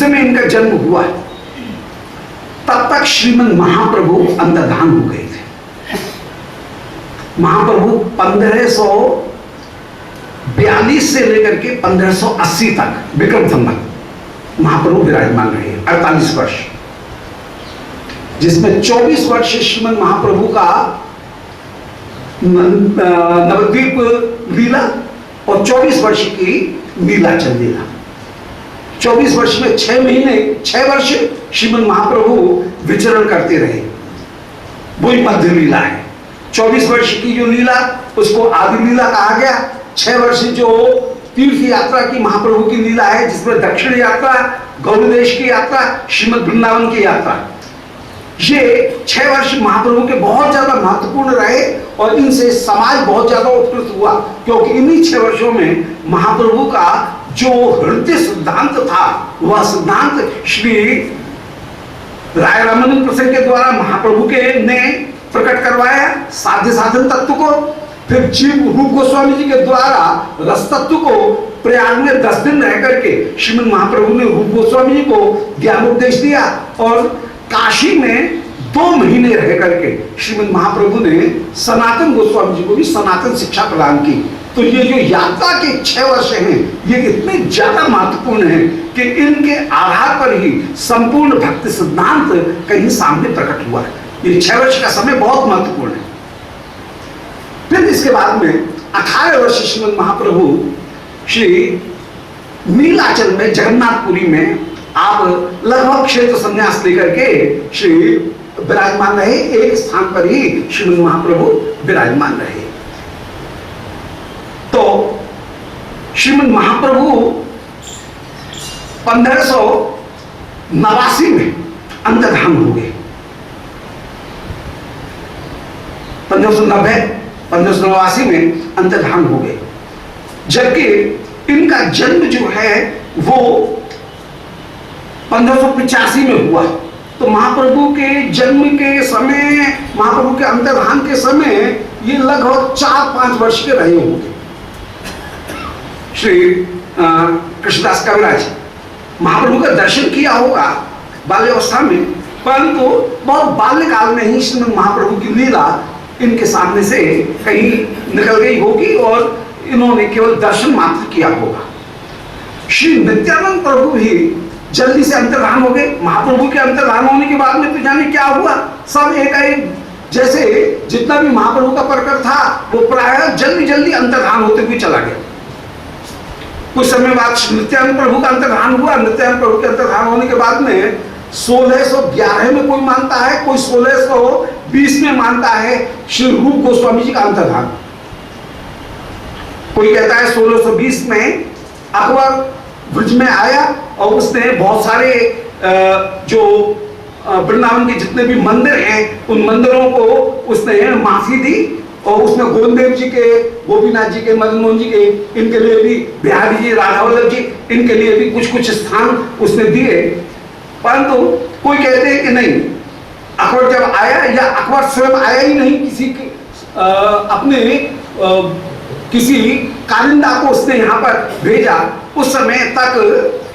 समय इनका जन्म हुआ तब तक श्रीमद महाप्रभु अंतर्धान हो गए थे। महाप्रभु 1542 से लेकर के 1580 तक विक्रम संवत महाप्रभु विराजमान रहे, 48 वर्ष, जिसमें 24 वर्ष श्रीमद महाप्रभु का नवद्वीप लीला और 24 वर्ष की नीलाचल लीला। 24 वर्ष में 6 महीने 6 वर्ष श्रीमद महाप्रभु विचरण करते रहे, वही मध्य लीला है। 24 वर्ष की जो लीला उसको आदि लीला कहा गया। 6 वर्ष जो तीर्थ यात्रा की महाप्रभु की लीला है, जिसमें दक्षिण यात्रा, गौड़ देश की यात्रा, श्रीमद वृंदावन की यात्रा, ये 6 वर्ष महाप्रभु के बहुत ज्यादा महत्वपूर्ण रहे और इनसे समाज बहुत ज्यादा उत्कृष्ट हुआ, क्योंकि इन्हीं 6 वर्षों में महाप्रभु का जो हृदय सिद्धांत था वह सिद्धांत श्री राय रामानंद प्रसंग के द्वारा महाप्रभु के ने प्रकट करवाया, साध्य साधन तत्व को। फिर जीव रूप गोस्वामी जी के द्वारा रस तत्व को प्रयाग में 10 दिन रह करके श्रीमद महाप्रभु ने रूप गोस्वामी जी को ज्ञान उपदेश दिया, और काशी में 2 महीने रह करके श्रीमद महाप्रभु ने सनातन गोस्वामी जी को भी सनातन शिक्षा प्रदान की। तो ये जो यात्रा के 6 वर्ष हैं, ये इतने ज्यादा महत्वपूर्ण हैं कि इनके आधार पर ही संपूर्ण भक्ति सिद्धांत कहीं सामने प्रकट हुआ है। ये 6 वर्ष का समय बहुत महत्वपूर्ण है। फिर इसके बाद में 18 वर्ष श्रीमद महाप्रभु श्री नीलाचल में जगन्नाथपुरी में आप लगभग क्षेत्र संन्यास लेकर के श्री विराजमान रहे। एक स्थान पर ही श्रीमद महाप्रभु विराजमान रहे। तो श्रीमद महाप्रभु 1589 में अंतर्धान हो गए। 1589 में अंतर्धान हो गए, जबकि इनका जन्म जो है वो 1585 में हुआ। तो महाप्रभु के जन्म के समय, महाप्रभु के अंतर्धान के समय ये लगभग 4-5 वर्ष के रहे होंगे। श्री कृष्णदास कविराज महाप्रभु का दर्शन किया होगा बाल्यावस्था में, परंतु बहुत बाल्यकाल में ही श्रीमद महाप्रभु की लीला इनके सामने से कहीं निकल गई होगी और इन्होंने केवल दर्शन मात्र किया होगा। श्री नित्यानंद प्रभु भी जल्दी से अंतर्धान हो गए। महाप्रभु के अंतर्धान होने के बाद में तो जाने क्या हुआ, सब एक जैसे जितना भी महाप्रभु का प्रकट था वो प्रायः जल्दी जल्दी अंतर्धान होते हुए चला गया। कुछ समय बाद नित्यानंद प्रभु का अंतर्धान हुआ। नित्यानंद प्रभु के अंतर्धान होने के बाद में 1611 में कोई मानता है, कोई 1620 में मानता है श्री रूप गोस्वामी जी का अंतर्धान। कोई कहता है 1620 में अकबर ब्रज में आया और उसने बहुत सारे जो वृंदावन के जितने भी मंदिर हैं उन मंदिरों को उसने माफी दी, और उसमें गोविंदेव जी के, गोपीनाथ जी के, मदन मोहन जी के, इनके लिए भी, बिहारी जी, राधा वल्लभ जी, इनके लिए भी कुछ कुछ स्थान उसने दिए। परंतु कोई कहते हैं कि नहीं, अकबर जब आया, या अकबर स्वयं आया ही नहीं, किसी अपने किसी कारिंदा को उसने यहाँ पर भेजा, उस समय तक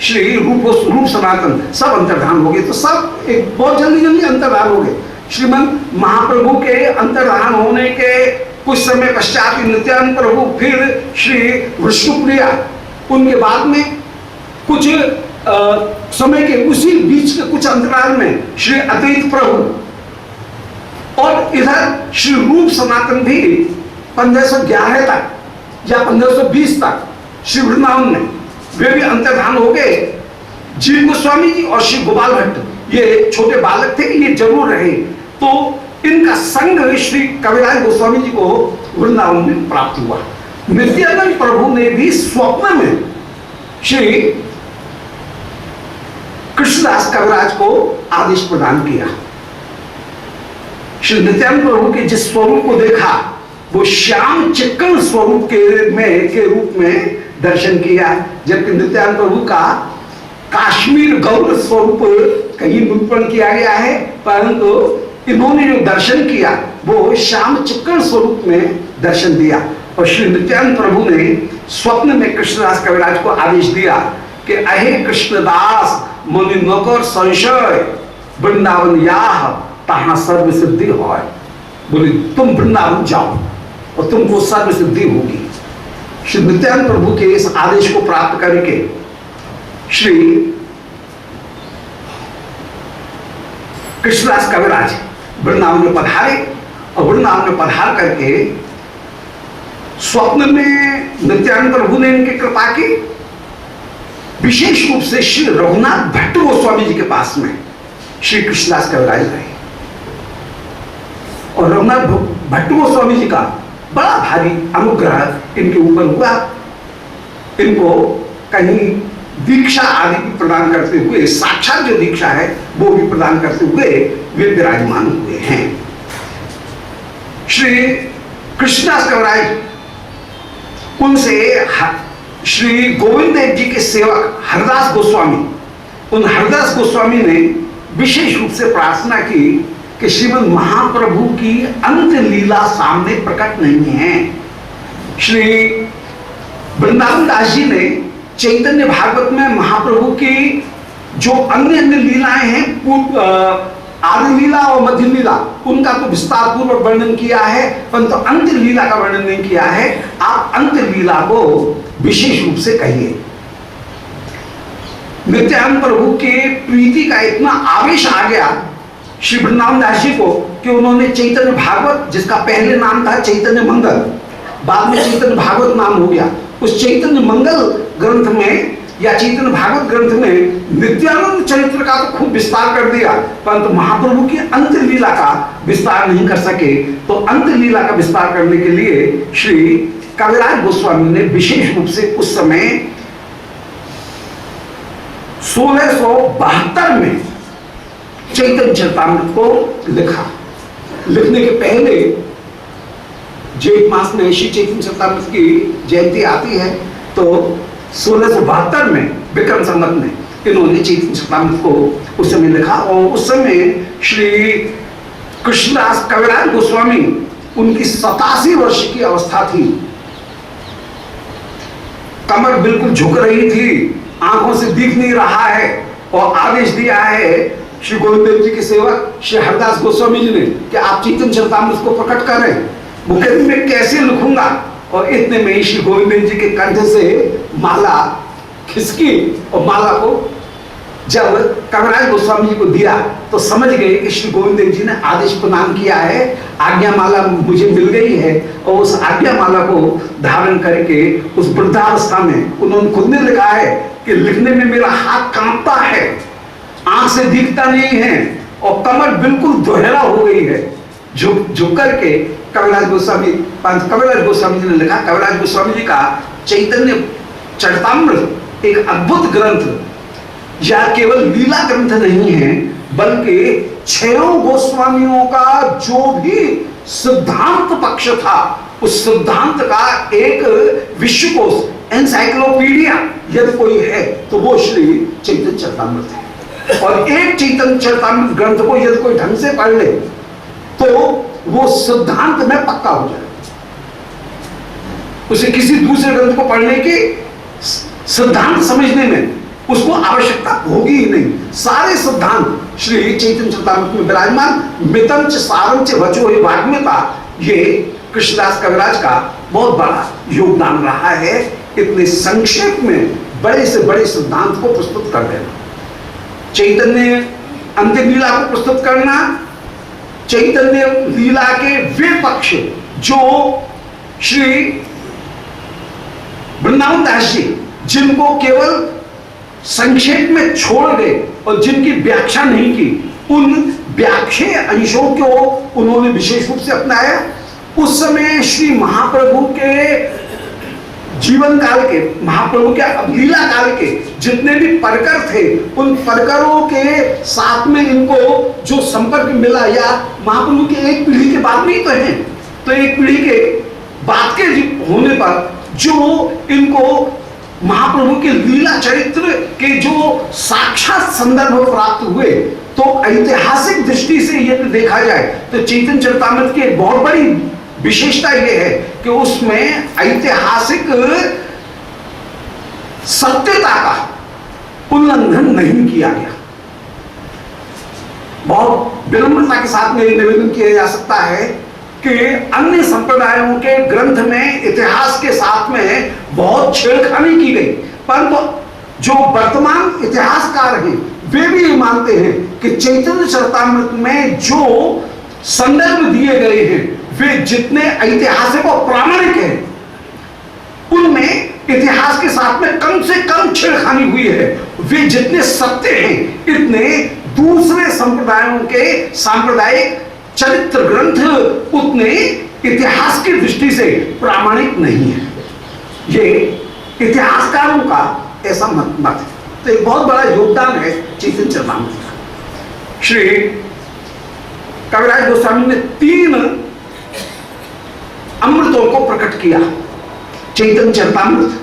श्री रूप सनातन सब अंतर्धान हो गए। तो सब एक बहुत जल्दी जल्दी अंतर्धान हो गए। श्रीमद महाप्रभु के अंतर्धान होने के कुछ समय पश्चात नित्यानंद प्रभु, फिर श्री विष्णुप्रिया, उनके बाद में कुछ समय के उसी बीच के कुछ अंतराल में श्री अद्वैत प्रभु, और इधर श्री रूप सनातन भी 1511 तक या 1520 तक श्री वृंदावन में वे भी अंतर्धान हो गए। जीव गोस्वामी जी और श्री गोपाल भट्ट ये छोटे बालक थे, ये जरूर रहे। तो इनका संग श्री कविराज गोस्वामी जी को वृंदावन में प्राप्त हुआ। नित्यानंद प्रभु ने भी स्वप्न में श्री कृष्णदास कविराज को आदेश प्रदान किया। श्री नित्यानंद प्रभु के जिस स्वरूप को देखा वो श्याम चिक्कन स्वरूप के रूप में दर्शन किया, जबकि नित्यानंद प्रभु का काश्मीर गौर स्वरूप कहीं निरूपण किया गया है, परंतु इन्होंने जो दर्शन किया वो श्याम चिक्कन स्वरूप में दर्शन दिया। और श्री नित्यानंद प्रभु ने स्वप्न में कृष्णदास कविराज को आदेश दिया कि अहे कृष्णदास मुनि नकर संशय वृंदावन याह तहां सर्व सिद्धि होय। बोले तुम वृंदावन जाओ और तुमको सर्व सिद्धि होगी। श्री नित्यानंद प्रभु के इस आदेश को प्राप्त करके श्री कृष्णदास कविराज वृंदावन में पधारे और वृंदावन में पधार करके स्वप्न में नित्यानंद प्रभु ने इनकी कृपा की। विशेष रूप से श्री रघुनाथ भट्ट गोस्वामी जी के पास में श्री कृष्णदास कविराज रहे और रघुनाथ भट्ट गोस्वामी जी का बड़ा भारी अनुग्रह इनके ऊपर हुआ। इनको कहीं दीक्षा आदि भी प्रदान करते हुए, साक्षात जो दीक्षा है वो भी प्रदान करते हुए वे विराजमान हुए हैं। श्री कृष्णदास कविराज उनसे श्री गोविंद देव जी के सेवक हरदास गोस्वामी, उन हरदास गोस्वामी ने विशेष रूप से प्रार्थना की कि श्रीमद् महाप्रभु की अंत लीला सामने प्रकट नहीं है। श्री वृंदावन दास जी ने चैतन्य भागवत में महाप्रभु की जो अन्य अन्य लीलाएं हैं, आदि लीला और मध्य लीला, उनका तो विस्तार पूर्वक वर्णन किया है, परंतु अंत लीला का वर्णन नहीं किया है। आप अंत लीला को विशेष रूप से कहिए। नित्यानंद प्रभु के प्रीति का इतना आवेश आ गया श्री वृंदावन दास जी को कि उन्होंने चैतन्य भागवत, जिसका पहले नाम था चैतन्य मंगल, बाद में चैतन्य भागवत नाम हो गया, उस चैतन्य मंगल ग्रंथ में या चैतन्य भागवत ग्रंथ में नित्यानंद चरित्र का तो खूब विस्तार कर दिया, परंतु महाप्रभु की अंत लीला का विस्तार नहीं कर सके। तो अंत लीला का विस्तार करने के लिए श्री कविराज गोस्वामी ने विशेष रूप से उस समय 1672 में चैतन्य चरितामृत को लिखा। लिखने के पहले जेठ मास में श्री चैतन्य चरितामृत की जयंती आती है, तो 1672 में विक्रम संवत में इन्होंने चैतन्य चरितामृत को उस समय लिखा। और उस समय श्री कृष्णदास कविराज गोस्वामी, उनकी 87 वर्ष की अवस्था थी, कमर बिल्कुल झुक रही थी, आंखों से दिख नहीं रहा है, और आदेश दिया है श्री गोविंद देव जी के सेवक श्री हरदास गोस्वामी जी ने कि आप चैतन्य चरितामृत को प्रकट करें। वो कहते मैं कैसे लिखूंगा, और इतने में श्री गोविंद देव जी के कंठ से माला खिसकी और माला को जब कविराज गोस्वामी जी को दिया तो समझ गए कि श्री गोविंद देव जी ने आदेश प्रदान किया है, आज्ञा माला मुझे मिल गई है। और उस आज्ञा माला को धारण करके उस वृद्धावस्था में उन्होंने खुद ने लिखा है कि लिखने में मेरा हाथ कांपता है, आंख से दिखता नहीं है, और कमर बिल्कुल दोहरा हो गई है। झुक करके कविराज गोस्वामी जी ने लिखा। कविराज गोस्वामी जी का चैतन्य चरितामृत एक अद्भुत ग्रंथ, या केवल लीला ग्रंथ नहीं है, बल्कि 6 गोस्वामियों का जो भी सिद्धांत पक्ष था, उस सिद्धांत का एक विश्वकोश, एनसाइक्लोपीडिया यदि कोई है तो वो श्री चैतन्य चरितामृत है। और एक चैतन्य चरितामृत ग्रंथ को यदि कोई ढंग से पढ़ ले तो वो सिद्धांत में पक्का हो जाए, उसे किसी दूसरे ग्रंथ को पढ़ने की सिद्धांत समझने में उसको आवश्यकता होगी ही नहीं। सारे सिद्धांत श्री चैतन्य चरितामृत में विराजमान। मितंच सारंच वचो हे वाग्मिता, ये कृष्णदास कविराज का बहुत बड़ा योगदान रहा है। इतने संक्षेप में बड़े से बड़े सिद्धांत को प्रस्तुत कर देना, चैतन्य अंतिम लीला को प्रस्तुत करना, चैतन्य लीला के वे पक्ष जो श्री वृंदावन दास जी जिनको केवल संक्षेप में छोड़ गए और जिनकी व्याख्या नहीं की, उन व्याख्या अंशों को उन्होंने विशेष रूप से अपनाया। उस समय श्री महाप्रभु के जीवन काल के, महाप्रभु के लीला काल के जितने भी परकर थे, उन परकरों के साथ में इनको जो संपर्क मिला, या महाप्रभु के एक पीढ़ी के बाद में ही तो है, तो एक पीढ़ी के बाद के होने पर जो इनको महाप्रभु के लीला चरित्र के जो साक्षात संदर्भ प्राप्त हुए, तो ऐतिहासिक दृष्टि से यदि देखा जाए तो चैतन्य चरितामृत की एक बहुत बड़ी विशेषता यह है कि उसमें ऐतिहासिक सत्यता का उल्लंघन नहीं किया गया। बहुत विनम्रता के साथ में निवेदन किया जा सकता है कि अन्य संप्रदायों के ग्रंथ में इतिहास के साथ में बहुत छेड़खानी की गई, परंतु जो वर्तमान इतिहासकार हैं वे भी मानते हैं कि चैतन्य चरितामृत में जो संदर्भ दिए गए हैं वे जितने ऐतिहासिक और प्रामाणिक हैं, उनमें इतिहास के साथ में कम से कम छेड़खानी हुई है। वे जितने सत्य हैं इतने दूसरे संप्रदायों के सांप्रदायिक चरित्र ग्रंथ उतने इतिहास की दृष्टि से प्रामाणिक नहीं है। ये इतिहासकारों का ऐसा मत है। तो एक बहुत बड़ा योगदान है चैतन्य चरितामृत का। श्री कविराज गोस्वामी ने 3 अमृतों को प्रकट किया। चैतन्य चरितामृत,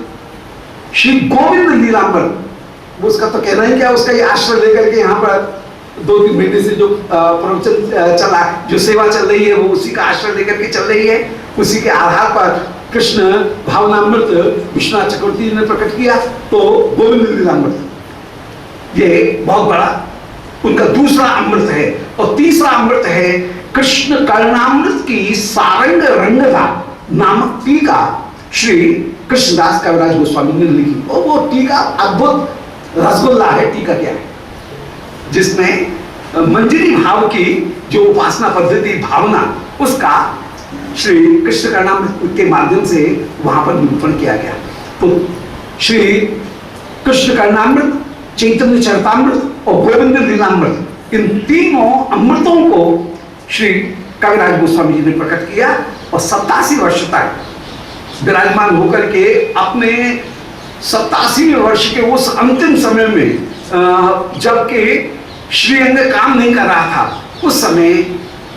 श्री गोविंद लीलामृत, उसका तो कहना ही क्या, उसका ये आश्रय लेकर के यहाँ पर 2-3 महीने से जो प्रवचन चला, जो सेवा चल रही है, वो उसी का आश्रय लेकर के चल रही है। उसी के आधार पर कृष्ण भावनामृत विश्वनाथ चक्रवर्ती जी ने प्रकट किया, तो गोविंद लीलामृत ये बहुत बड़ा उनका दूसरा अमृत है। और तीसरा अमृत है कृष्ण कर्णामृत की सारंग रंगला नामक टीका श्री कृष्णदास कविराज गोस्वामी ने लिखी। और वो टीका अद्भुत रसगुल्ला है। टीका क्या है? जिसमें मंजरी भाव की जो उपासना पद्धति, भावना, उसका श्री कृष्ण कर्णामृत के माध्यम से वहां पर निरूपण किया गया। तो श्री कृष्ण कर्णामृत, चैतन्य चरितामृत और गोविंद लीलामृत, इन तीनों अमृतों को श्री कविराज गोस्वामी जी ने प्रकट किया। और 87 वर्ष तक विराजमान होकर के अपने 87वें वर्ष के उस अंतिम समय में, जबकि श्रीअंग काम नहीं कर रहा था, उस समय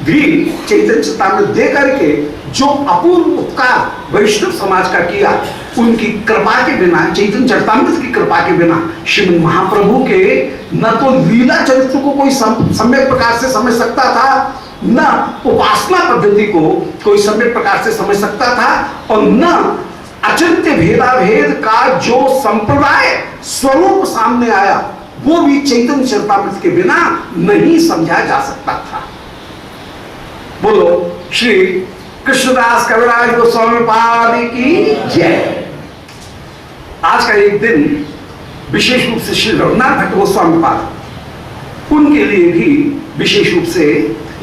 भी चैतन्य चरितामृत दे करके जो अपूर्व उपकार वैष्णव समाज का किया, उनकी कृपा के बिना, चैतन्य चरितामृत की कृपा के बिना श्रीमद् महाप्रभु के न तो लीला चरित्र को कोई सम्यक प्रकार से समझ सकता था, न उपासना पद्धति को कोई सम्यक प्रकार से समझ सकता था, और न अचिंत्य भेदाभेद का जो संप्रदाय स्वरूप सामने आया वो भी चैतन्य चरितामृत के बिना नहीं समझा जा सकता था। बोलो श्री कृष्णदास कविराज गोस्वामी पाद की जय। आज का एक दिन विशेष रूप से श्री रघुनाथ भट्ट गोस्वामी पाद, उनके लिए भी विशेष रूप से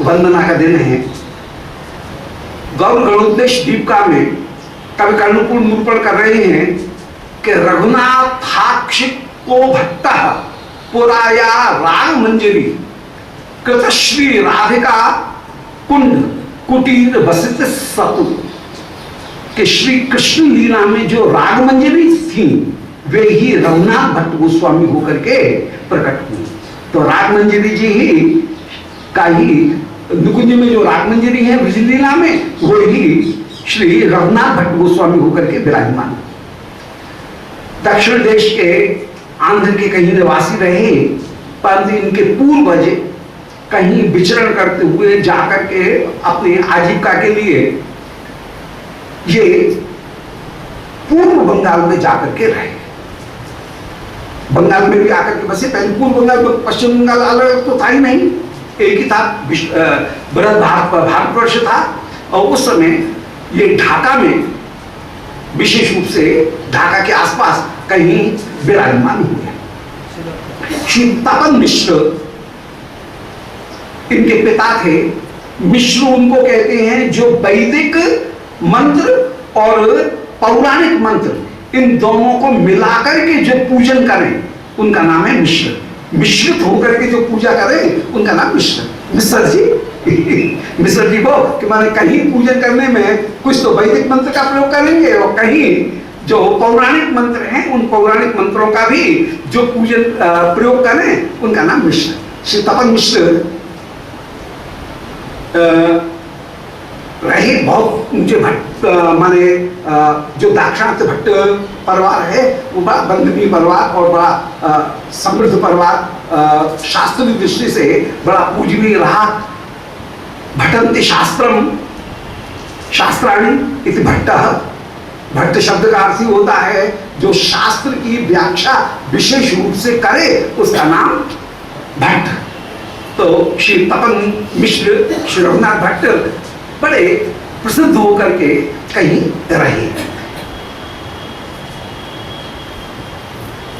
वंदना का दिन है। गौर गणोदेश दीपिका में कवि कर्णपुर निरूपण कर रहे हैं कि रघुनाथाक्षित को भट्ट पुराया राग मंजरी कृत श्री राधिका कुंड कुटीर बसित सतु, कि श्री कृष्ण लीला में जो राग मंजरी थी वे ही रघुनाथ भट्ट गोस्वामी होकर के प्रकट हुई। तो राग मंजरी जी ही का ही निकुंज में जो राग मंजरी है ब्रज लीला में, वो ही श्री रघुनाथ भट्ट गोस्वामी होकर के विराजमान। दक्षिण देश के आंध्र के कहीं निवासी रहे, परंतु इनके पूर्वज कहीं विचरण करते हुए जाकर के अपने आजीविका के लिए ये पूर्व बंगाल में जाकर के रहे। बंगाल में भी आकर के बसे। पहले पूर्व बंगाल, पश्चिम बंगाल अलग तो था ही नहीं, एक ही था, बृहद भारतवर्ष था। और उस समय ये ढाका में, विशेष रूप से ढाका के आसपास कहीं विराजमान हुए। श्री तपन मिश्र इनके पिता थे। मिश्र उनको कहते हैं जो वैदिक मंत्र और पौराणिक मंत्र इन दोनों को मिलाकर के जो पूजन करें उनका नाम है मिश्र। मिश्रित होकर के जो पूजा करें उनका नाम मिश्र। मिश्र जी मिश्र जी को कि माने कहीं पूजन करने में कुछ तो वैदिक मंत्र का प्रयोग करेंगे और कहीं जो पौराणिक मंत्र हैं उन पौराणिक मंत्रों का भी जो पूजन प्रयोग करें उनका नाम मिश्र। श्री तपन मिश्र रहे बहुत ऊंचे भट्ट, माने जो दाक्षाणात्य भट्ट परिवार है वो बड़ा बंधनी परिवार और बड़ा समृद्ध परिवार, शास्त्रीय दृष्टि से बड़ा पूजनीय रहा। भटन्ति शास्त्रम शास्त्राणी इति भट्ट। भट्ट शब्द का अर्थ ही होता है जो शास्त्र की व्याख्या विशेष रूप से करे उसका नाम भट्ट। तो श्री तपन मिश्र, श्री रघुनाथ भट्ट बड़े प्रसिद्ध होकर के कहीं रहे।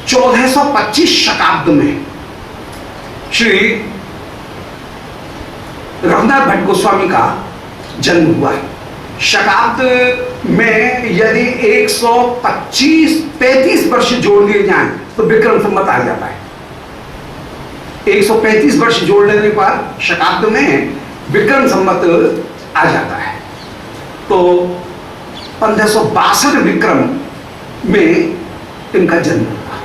1425 शताब्द में श्री रघुनाथ भट्ट गोस्वामी का जन्म हुआ है। शताब्द में यदि 135 वर्ष जोड़ दिए जाएं तो विक्रम संवत आ जाता है। 135 वर्ष जोड़ लेने पर शताब्द में विक्रम संवत आ जाता है। तो 1562 विक्रम में इनका जन्म हुआ।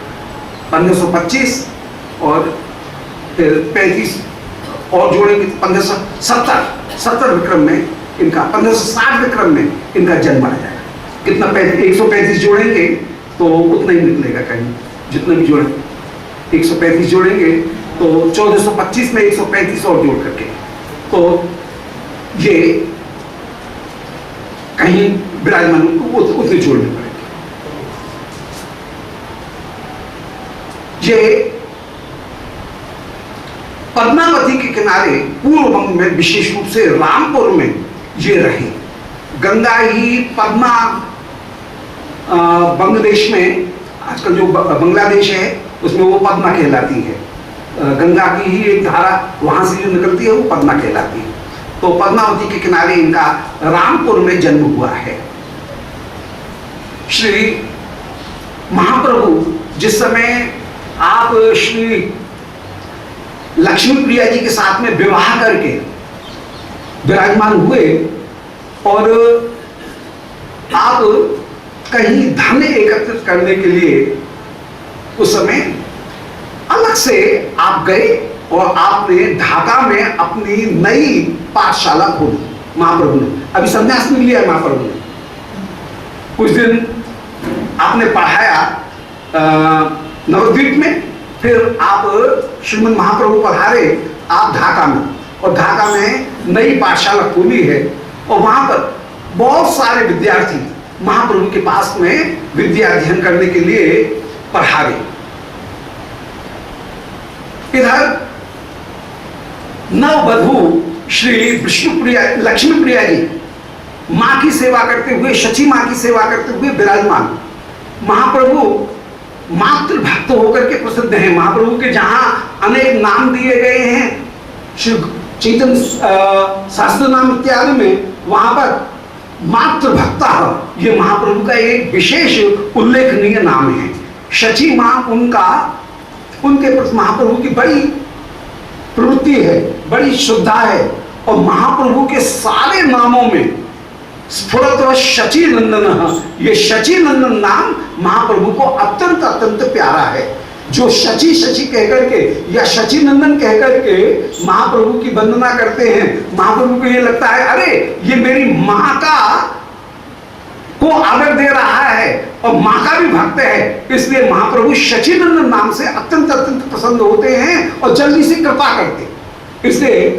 1525 और फिर 35 और जोड़ेंगे 1570 विक्रम में इनका, 1560 विक्रम में इनका जन्म आ जाएगा। कितना 135 जोड़ेंगे तो उतना ही निकलेगा, कहीं जितना भी जोड़े 135 जोड़ेंगे तो 1425 में 135 और जोड़ करके तो ये कहीं विराजमान उतने जोड़ने पड़ेंगे। ये पद्मावती के किनारे पूर्व बंग में, विशेष रूप से रामपुर में ये रहे। गंगा ही पद्मा बांग्लादेश में, आजकल जो बांग्लादेश है उसमें वो पद्मा कहलाती है। गंगा की ही एक धारा वहां से जो निकलती है वो पद्मा कहलाती है। तो पद्मावती के किनारे इनका रामपुर में जन्म हुआ है। श्री महाप्रभु जिस समय आप श्री लक्ष्मी प्रिया जी के साथ में विवाह करके विराजमान हुए और आप कहीं धन एकत्रित करने के लिए उस समय अलग से आप गए और आपने ढाका में अपनी नई पाठशाला खोली। महाप्रभु ने अभी संन्यास नहीं लिया, महाप्रभु ने कुछ दिन आपने पढ़ाया नवद्वीप में, फिर आप श्रीमद महाप्रभु पधारे आप ढाका में, और ढाका में नई पाठशाला खोली है और वहां पर बहुत सारे विद्यार्थी महाप्रभु के पास में विद्या अध्ययन करने के लिए पधारे। इधर नववधू श्री विष्णुप्रिया, लक्ष्मी प्रिया जी मां की सेवा करते हुए, शची मां की सेवा करते हुए विराजमान। महाप्रभु मातृभक्त होकर के प्रसिद्ध हैं। महाप्रभु के जहां अनेक नाम दिए गए हैं श्री चैतन्य शास्त्र नाम इत्यादि में, वहां पर मातृभक्ता ये महाप्रभु का एक विशेष उल्लेखनीय नाम है। शची मां उनके प्रति महाप्रभु की बड़ी प्रवृत्ति है, बड़ी श्रद्धा है और महाप्रभु के सारे नामों में स्फुरत शची नंदन, ये शची नंदन नाम महाप्रभु को अत्यंत अत्यंत प्यारा है। जो शची शची कहकर के या शची नंदन कहकर के महाप्रभु की वंदना करते हैं, महाप्रभु को ये लगता है अरे ये मेरी मां का को आदर दे रहा है और मां का भी भक्त है, इसलिए महाप्रभु शची नंदन नाम से अत्यंत अत्यंत प्रसन्न होते हैं और जल्दी से कृपा करते। इसलिए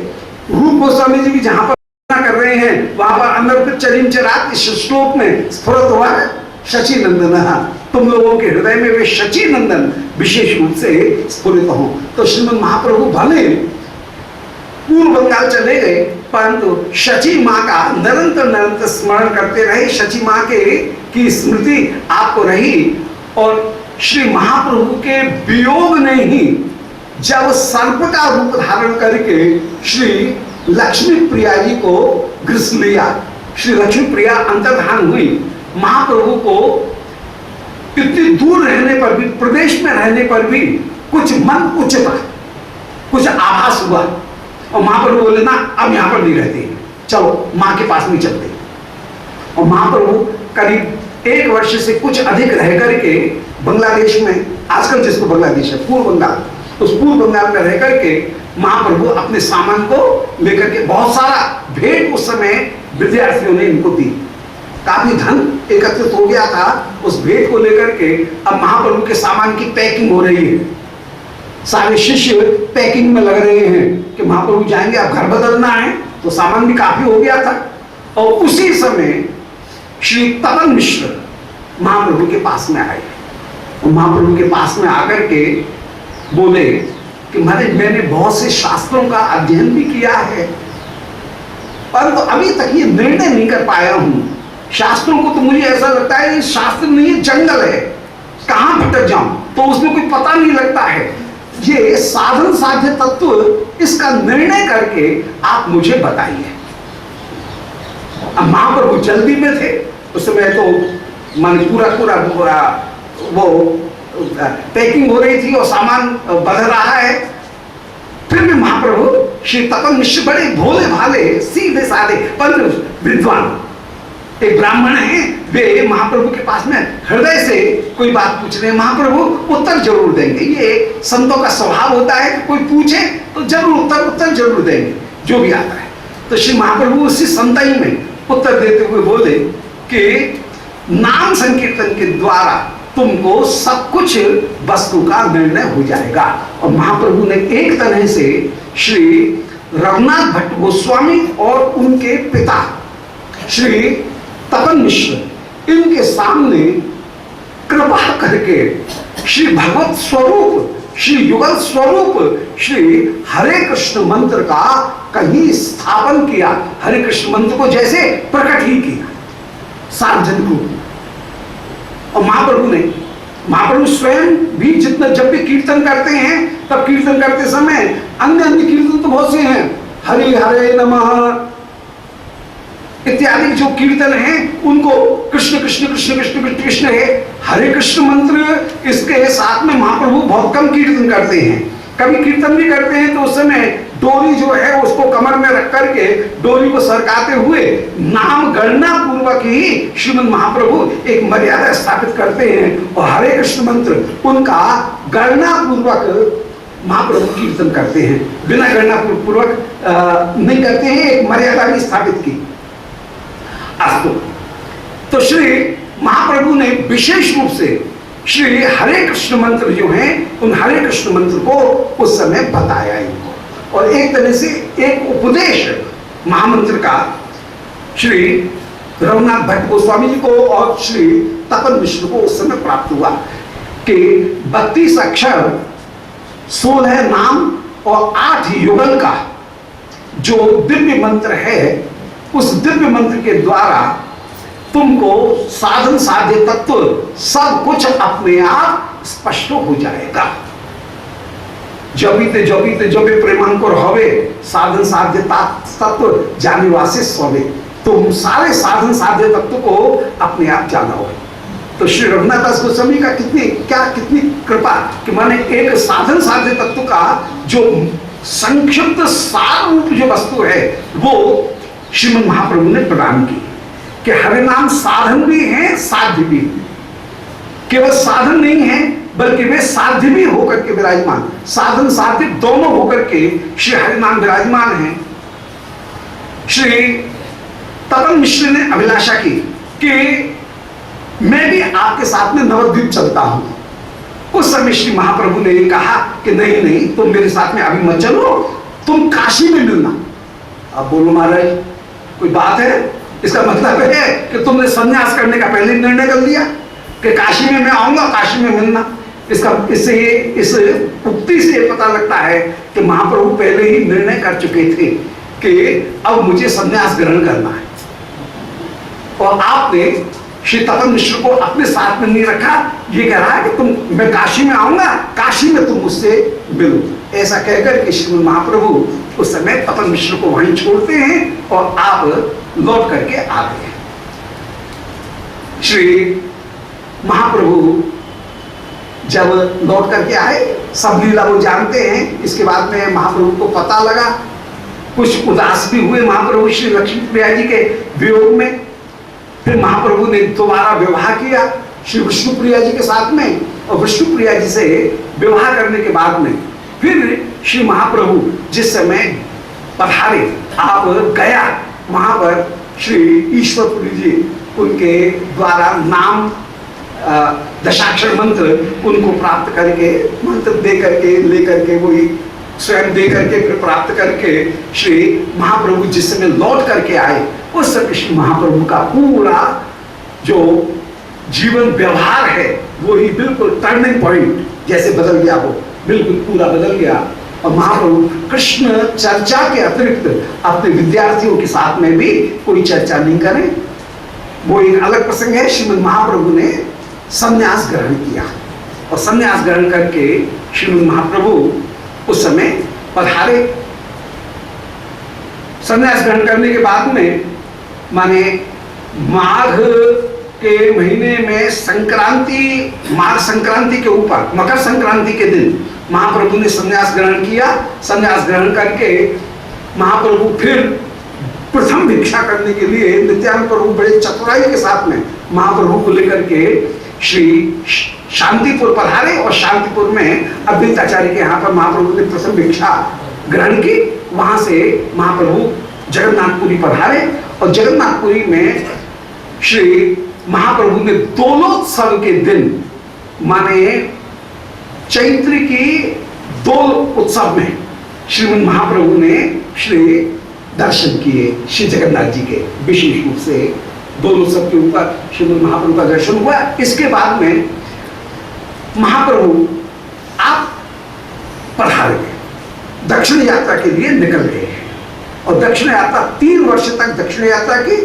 रूप गोस्वामी जी भी जहां पर कर रहे हैं वहां पर अंदर चरिमचरात इस श्लोक में स्फुरत हुआ है शची नंदन, तुम लोगों के हृदय में वे शची नंदन विशेष रूप से स्फुरित हो। तो श्रीमद महाप्रभु भले पूर्व बंगाल चले गए परंतु शची मां का निरंतर निरंतर स्मरण करते रहे। शची मां के की स्मृति आपको रही और श्री महाप्रभु के वियोग ने ही जब सर्प का रूप धारण करके श्री लक्ष्मी प्रिया जी को ग्रस लिया, श्री लक्ष्मी प्रिया अंतर्धान हुई, महाप्रभु को इतनी दूर रहने पर भी, प्रदेश में रहने पर भी कुछ मन उच्चता, कुछ आभास हुआ और महाप्रभु बोले ना अब यहां पर नहीं रहते, चलो मां के पास नहीं चलते। और महाप्रभु करीब 1 वर्ष से कुछ अधिक रह करके बांग्लादेश में, आजकल जिसको बांग्लादेश है पूर्व बंगाल, उस पूर्व बंगाल में रह करके महाप्रभु अपने सामान को लेकर के, बहुत सारा भेंट उस समय विद्यार्थियों ने इनको दी, काफी धन एकत्रित हो गया था उस भेंट को लेकर के। अब महाप्रभु के सामान की पैकिंग हो रही है, सारे शिष्य पैकिंग में लग रहे हैं कि महाप्रभु जाएंगे, अब घर बदलना है तो सामान भी काफी हो गया था। और उसी समय श्री तपन मिश्र महाप्रभु के पास में आए और महाप्रभु के पास में आकर के बोले कि महाराज मैंने बहुत से शास्त्रों का अध्ययन भी किया है, परंतु अभी तक ये निर्णय नहीं कर पाया हूं। शास्त्रों को तो मुझे ऐसा लगता है ये शास्त्र नहीं है, जंगल है, कहां भटक जाऊं, तो उसमें कोई पता नहीं लगता है। ये साधन साध्य तत्व, इसका निर्णय करके आप मुझे बताइए। अब महाप्रभु जल्दी में थे, उस समय तो मन पूरा वो पैकिंग हो रही थी और सामान बढ़ रहा है। फिर भी महाप्रभु श्री तपन मिश्र बड़े भोले भाले सीधे साधे पंत विद्वान एक ब्राह्मण हैं, वे महाप्रभु के पास में हृदय से कोई बात पूछ रहे हैं, महाप्रभु उत्तर जरूर देंगे। ये संतों का स्वभाव होता है कि कोई पूछे तो जरूर उत्तर जरूर देंगे जो भी आता है। तो श्री महाप्रभु उसी संताई में उत्तर देते हुए बोले कि नाम संकीर्तन के द्वारा तुमको सब कुछ वस्तु का निर्णय हो जाएगा। और महाप्रभु ने एक तरह से श्री रघुनाथ भट्ट गोस्वामी और उनके पिता श्री तपन मिश्र इनके सामने कृपा करके श्री भगवत स्वरूप, श्री युगल स्वरूप श्री हरे कृष्ण मंत्र का कहीं स्थापन किया। हरे कृष्ण मंत्र को जैसे प्रकट ही किया सार्वजनिक रूप में। और महाप्रभु स्वयं भी जितना जब भी कीर्तन करते हैं, तब कीर्तन करते समय अन्य कीर्तन तो बहुत से हैं, हरि हरे नमः इत्यादि जो कीर्तन हैं उनको कृष्ण कृष्ण कृष्ण कृष्ण कृष्ण कृष्ण है, हरे कृष्ण मंत्र इसके साथ में महाप्रभु बहुत कम कीर्तन करते हैं। कभी कीर्तन भी करते हैं तो उस समय डोरी जो है उसको कमर में रख करके डोरी को सरकाते हुए नाम गणना पूर्वक ही श्रीमद महाप्रभु एक मर्यादा स्थापित करते हैं और हरे कृष्ण मंत्र उनका गणना पूर्वक महाप्रभु कीर्तन करते हैं, बिना गणना पूर्वक नहीं करते हैं, एक मर्यादा भी स्थापित की। तो श्री महाप्रभु ने विशेष रूप से श्री हरे कृष्ण मंत्र जो हैं उन हरे कृष्ण मंत्र को उस समय बताया इनको, और एक तरह से एक उपदेश महामंत्र का श्री रघुनाथ भट्ट गोस्वामी जी को और श्री तपन मिश्र को उस समय प्राप्त हुआ कि 32 अक्षर 16 नाम और 8 युगल का जो दिव्य मंत्र है, उस दिव्य मंत्र के द्वारा तुमको साधन साध्य तत्व सब कुछ अपने आप स्पष्ट हो जाएगा। जबीते जबे प्रेमांकुर होवे साधन साध्य तत्व जाने वासे सोवे, तुम सारे साधन साध्य तत्व को अपने आप जाना हो। तो श्री रघुनाथ दास गोस्वामी का कितनी कृपा कि माने एक साधन साध्य तत्व का जो संक्षिप्त सार रूप जो वस्तु है वो श्रीमद महाप्रभु ने प्रदान की कि हरे नाम साधन भी है साध्य भी, केवल साधन नहीं है बल्कि वे साध्य भी होकर के विराजमान, साधन साध्य दोनों होकर के श्री हरि नाम विराजमान हैं। श्री तपन मिश्र ने अभिलाषा की कि मैं भी आपके साथ में नवद्वीप चलता हूं। उस समय श्री महाप्रभु ने कहा कि नहीं तुम मेरे साथ में अभी मत चलो, तुम काशी में मिलना। अब बोलो महाराज कोई बात है? इसका मतलब है कि तुमने संन्यास करने का पहले निर्णय कर लिया कि काशी में मैं आऊंगा, काशी में मिलना। इस उक्ति से पता लगता है कि महाप्रभु पहले ही निर्णय कर चुके थे कि अब मुझे संन्यास ग्रहण करना है, और आपने श्री तपन मिश्र को अपने साथ में नहीं रखा। ये कह रहा है कि मैं काशी में आऊंगा, काशी में तुम मुझसे मिलो। ऐसा कहकर के श्री महाप्रभु उस समय तपन मिश्र को वहीं छोड़ते हैं और आप लौट करके आते हैं। श्री महाप्रभु जब लौट करके आए, सब लीला वो जानते हैं। इसके बाद में महाप्रभु को पता लगा, कुछ उदास भी हुए महाप्रभु श्री लक्ष्मी प्रिया जी के वियोग में। फिर महाप्रभु ने दोबारा विवाह किया श्री विष्णु प्रिया जी के साथ में, और विष्णु प्रिया जी से विवाह करने के बाद में फिर श्री महाप्रभु जिस समय पधारे, आप गया वहां पर श्री ईश्वरपुरी जी उनके द्वारा नाम दशाक्षर मंत्र उनको प्राप्त करके, मंत्र दे करके लेकर के वही स्वयं दे करके फिर प्राप्त करके श्री महाप्रभु जिस समय लौट करके आए, उस समय श्री महाप्रभु का पूरा जो जीवन व्यवहार है वो ही बिल्कुल टर्निंग पॉइंट जैसे बदल गया हो, बिल्कुल पूरा बदल गया। और महाप्रभु कृष्ण चर्चा के अतिरिक्त अपने विद्यार्थियों के साथ में भी कोई चर्चा नहीं करें, वो एक अलग प्रसंग है। श्रीमद महाप्रभु ने संन्यास ग्रहण किया और संन्यास ग्रहण करके श्रीमद महाप्रभु उस समय पधारे। संन्यास ग्रहण करने के बाद में माने माघ के महीने में संक्रांति, माघ संक्रांति के ऊपर मकर संक्रांति के दिन महाप्रभु ने संन्यास ग्रहण किया। संन्यास ग्रहण करके महाप्रभु फिर प्रथम भिक्षा करने के लिए नित्यानंद प्रभु बड़े चतुराई के साथ में महाप्रभु को लेकर के श्री शांतिपुर पधारे और शांतिपुर में अद्वैत आचार्य के यहाँ पर महाप्रभु ने प्रथम भिक्षा ग्रहण की। वहां से महाप्रभु जगन्नाथपुरी पधारे और जगन्नाथपुरी में श्री महाप्रभु ने दोलोत्सव के दिन माने चैत्र की दोल उत्सव में श्रीमद महाप्रभु ने श्री दर्शन किए श्री जगन्नाथ जी के। विशेष रूप से दोलोत्सव के ऊपर श्रीमद महाप्रभु का दर्शन हुआ। इसके बाद में महाप्रभु आप पधार गए, दक्षिण यात्रा के लिए निकल गए और दक्षिण यात्रा 3 वर्ष तक दक्षिण यात्रा की।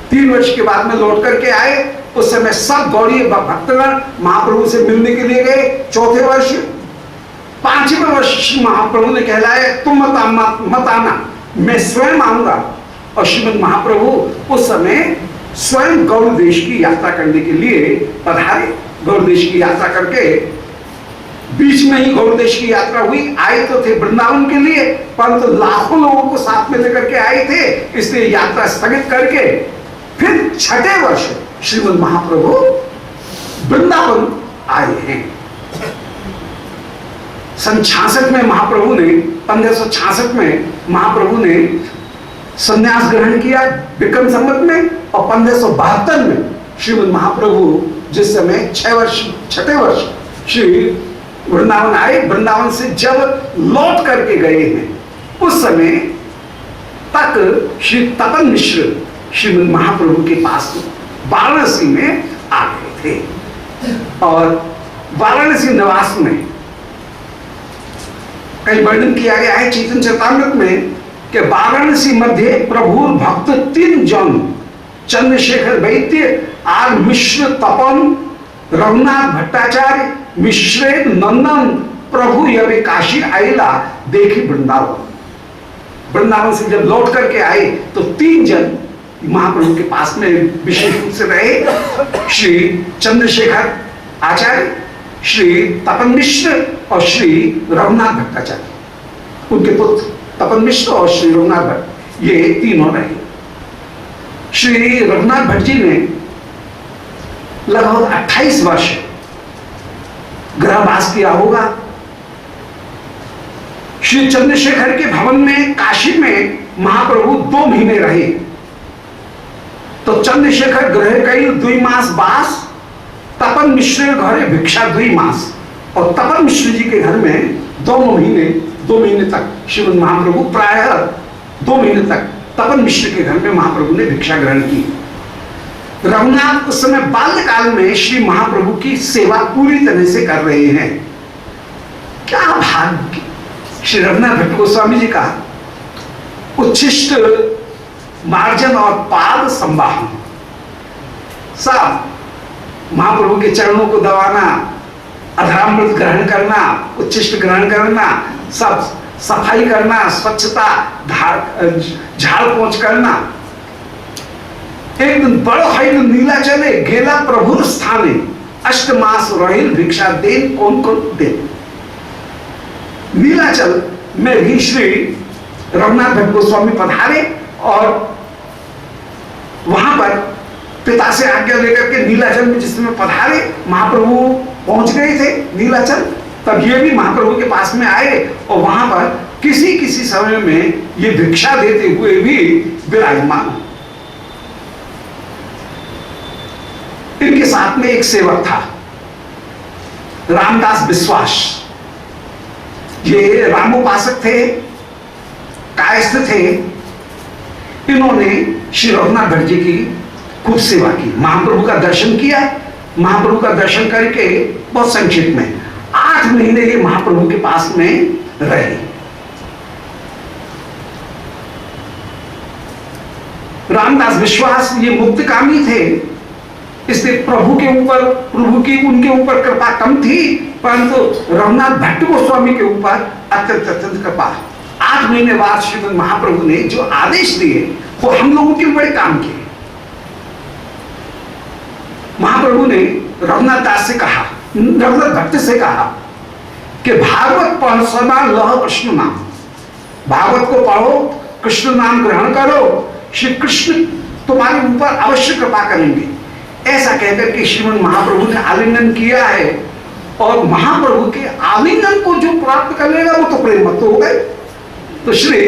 3 वर्ष के बाद में लौट करके आए। उस समय सब गौड़ीय भक्तगण महाप्रभु से मिलने के लिए गए। 4थे वर्ष 5वें वर्ष महाप्रभु ने कहलाया तुम मत आना, मैं स्वयं आऊंगा। और श्रीमद महाप्रभु उस समय स्वयं गौड़ देश की यात्रा करने के लिए पधारे। गौड़ देश की यात्रा करके बीच में ही गौड़ देश की यात्रा हुई। आए तो थे वृंदावन के लिए, परंतु लाखों लोगों को साथ में लेकर के आए थे, इसलिए यात्रा स्थगित करके फिर 6ठे वर्ष श्रीमद महाप्रभु वृंदावन आए हैं। सन 66 में महाप्रभु ने 1566 में महाप्रभु ने संन्यास ग्रहण किया विक्रम संवत में। और 1572 में श्रीमद महाप्रभु जिस समय 6ठे वर्ष श्री वृंदावन आए, वृंदावन से जब लौट करके गए हैं उस समय तक श्री तपन मिश्र श्रीमद महाप्रभु के पास वाराणसी में आ गए थे। और वाराणसी निवास में कई वर्णन किया गया है चैतन्य चरितामृत में कि वाराणसी मध्य प्रभु भक्त 3 जन चंद्रशेखर वैद्य, आर मिश्र तपन, रघुनाथ भट्टाचार्य, मिश्रेद नंदन प्रभु यवे काशी आइला देखी वृंदावन। वृंदावन से जब लौट करके आए तो 3 जन महाप्रभु के पास में विशेष रूप से रहे। श्री चंद्रशेखर आचार्य, श्री तपन मिश्र और श्री रघुनाथ भट्टाचार्य। उनके पुत्र तपन मिश्र और श्री रघुनाथ भट्ट ये तीनों रहे। श्री रघुनाथ भट्ट जी ने लगभग 28 वर्ष गृहवास किया होगा। श्री चंद्रशेखर के भवन में काशी में महाप्रभु 2 महीने रहे। तो चंद्रशेखर गृह कई 2 मास बास, तपन मिश्र घरे भिक्षा 2 मास। और तपन मिश्र जी के घर में 2 महीने तक श्रीमद महाप्रभु प्रायः 2 महीने तक तपन मिश्र के घर में महाप्रभु ने भिक्षा ग्रहण की। रघुनाथ उस समय बाल्यकाल में श्री महाप्रभु की सेवा पूरी तरह से कर रहे हैं। क्या भाग्य श्री रघुनाथ भट्ट गोस्वामी जी का उच्छिष्ट मार्जन और पाद संवाहन, सब महाप्रभु के चरणों को दबाना, अधरामृत ग्रहण करना, उच्छिष्ट ग्रहण करना, सब सफाई करना, स्वच्छता, झाड़ पोंछ करना। एक दिन बड़ो हाइल नीला चले गेला प्रभुर स्थाने, अष्टमास रोहिल भिक्षा देन कौन कौन दे। नीलाचल में भी श्री रघुनाथ भट्ट गोस्वामी पधारे और वहां पर पिता से आज्ञा लेकर के नीलाचल में जिस समय पधारे महाप्रभु पहुंच गए थे नीलाचल, तब ये भी महाप्रभु के पास में आए और वहां पर किसी समय में ये भिक्षा देते हुए भी विराजमान। इनके साथ में एक सेवक था रामदास विश्वास, ये रामोपासक थे, कायस्थ थे। इन्होंने श्री रघुनाथ भट्ट जी की खूब सेवा की, महाप्रभु का दर्शन किया महाप्रभु का दर्शन करके बहुत संक्षिप्त में 8 महीने ये महाप्रभु के पास में रहे। रामदास विश्वास ये मुक्तकामी थे, इसलिए प्रभु की उनके ऊपर कृपा कम थी, परंतु रघुनाथ भट्ट गोस्वामी के ऊपर अत्यंत कृपा। 8 महीने बाद श्रीमद महाप्रभु ने जो आदेश दिए वो हम लोगों के बड़े काम किए। महाप्रभु ने रघुनाथ दास से कहा, रघुनाथ भट्ट से कहा कि भागवत पढ़ सदा लह कृष्ण नाम, भागवत को पढ़ो, कृष्ण नाम ग्रहण करो, श्री कृष्ण तुम्हारे ऊपर अवश्य कृपा करेंगे। ऐसा कहकर के श्रीमद महाप्रभु ने आलिंगन किया है, और महाप्रभु के आलिंगन को जो प्राप्त कर लेगा वो तो प्रेम मत हो गए। तो श्री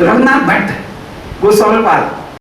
रघुनाथ भट्ट गोस्वामी पाद